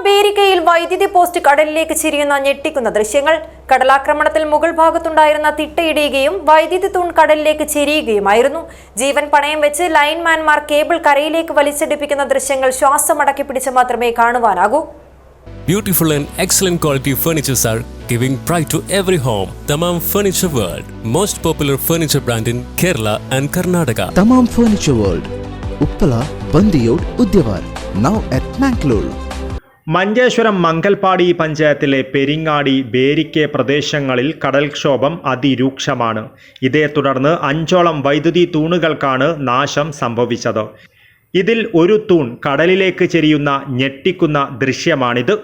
ബേരിക്കയിൽ വൈദ്യുതി പോസ്റ്റ് കടലിലേക്ക് ചിരിയുന്ന ഞെട്ടിക്കുന്ന ദൃശ്യങ്ങൾ. കടലാക്രമണത്തിൽ മുകൾ ഭാഗത്തുണ്ടായിരുന്ന തിട്ടയിടുകയും വൈദ്യുതി തൂൺ കടലിലേക്ക് ചെരിയുകയുമായിരുന്നു. ജീവൻ പണയം വെച്ച് ലൈൻമാൻമാർ കേബിൾ കരയിലേക്ക് വലിച്ചെടുപ്പിക്കുന്ന ദൃശ്യങ്ങൾ ശ്വാസമടക്കി പിടിച്ച് മാത്രമേ കാണുവാനാകൂ. Beautiful and excellent quality furnitures are giving pride to every home. Tamam Furniture World, most popular furniture brand in Kerala and Karnataka. Tamam Furniture World, Uppala, Bandiyod, Udyavar, now at Mangalore. Manjeshwaram Mangalpady പഞ്ചായത്തിലെ പെരിങ്ങാടി ബേരിക്കെ പ്രദേശങ്ങളിൽ കടൽക്ഷോഭം അതിരൂക്ഷമാണ്. ഇതേ തുടർന്ന് 5ഓളം വൈദ്യുതി തൂണുകൾക്കാണ് നാശം സംഭവിച്ചത്. ഇതിൽ ഒരു തൂൺ കടലിലേക്ക് ചെരിയുന്ന ഞെട്ടിക്കുന്ന ദൃശ്യമാണിത്.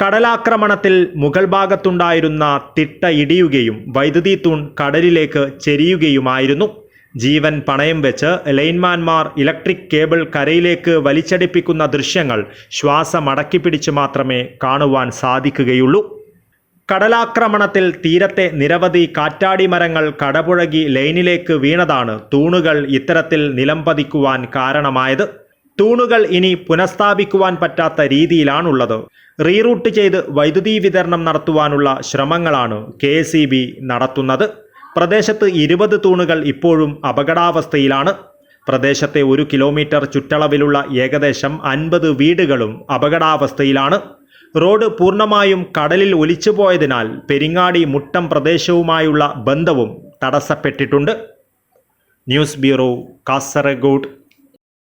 കടലാക്രമണത്തിൽ മുകൾ ഭാഗത്തുണ്ടായിരുന്ന തിട്ട ഇടിയുകയും വൈദ്യുതി തൂൺ കടലിലേക്ക് ചെരിയുകയുമായിരുന്നു. ജീവൻ പണയം വെച്ച് ലൈൻമാൻമാർ ഇലക്ട്രിക് കേബിൾ കരയിലേക്ക് വലിച്ചടിപ്പിക്കുന്ന ദൃശ്യങ്ങൾ ശ്വാസമടക്കിപ്പിടിച്ച് മാത്രമേ കാണുവാൻ സാധിക്കുകയുള്ളൂ. കടലാക്രമണത്തിൽ തീരത്തെ നിരവധി കാറ്റാടി മരങ്ങൾ കടപുഴകി ലൈനിലേക്ക് വീണതാണ് തൂണുകൾ ഇത്തരത്തിൽ നിലംപതിക്കുവാൻ കാരണമായത്. തൂണുകൾ ഇനി പുനഃസ്ഥാപിക്കുവാൻ പറ്റാത്ത രീതിയിലാണുള്ളത്. റീറൂട്ട് ചെയ്ത് വൈദ്യുതി വിതരണം നടത്തുവാനുള്ള ശ്രമങ്ങളാണ് KSEB നടത്തുന്നത്. പ്രദേശത്ത് 20 തൂണുകൾ ഇപ്പോഴും അപകടാവസ്ഥയിലാണ്. പ്രദേശത്തെ 1 കിലോമീറ്റർ ചുറ്റളവിലുള്ള ഏകദേശം 50 വീടുകളും അപകടാവസ്ഥയിലാണ്. റോഡ് പൂർണ്ണമായും കടലിൽ ഒലിച്ചുപോയതിനാൽ പെരിങ്ങാടി മുട്ടം പ്രദേശവുമായുള്ള ബന്ധവും തടസ്സപ്പെട്ടിട്ടുണ്ട്. News bureau, Kasaragod.